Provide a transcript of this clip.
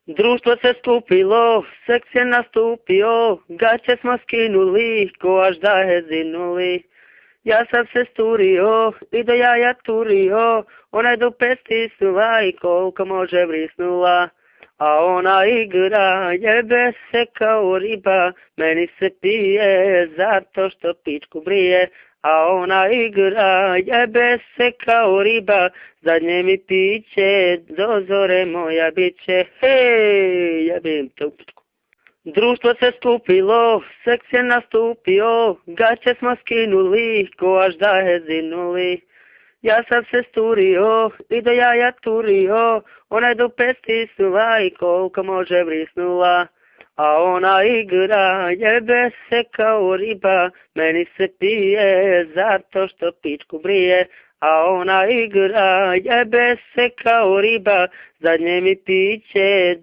Društvo se skupilo, seks je nastupio, gaće smo skinuli, koaž da je zinuli. Ja sam se sturio i do jaja turio, ona je do pet stisnula i koliko može vrisnula. A ona igra, jebe se kao riba, meni se pije zato što pičku brije. A ona igra, jebe se kao riba, zadnje mi piće, do zore moja biće, hej, jebim te u pičku. Društvo se skupilo, seks je nastupio, gaće smo skinuli, koaž da je zinuli. Ja sam se sturio i do jaja turio, ona je do pet stisnula i koliko može vrisnula. A ona igra, jebe se kao riba, meni se pije zato što pičku brije. A ona igra, jebe se kao riba, zadnje mi piće,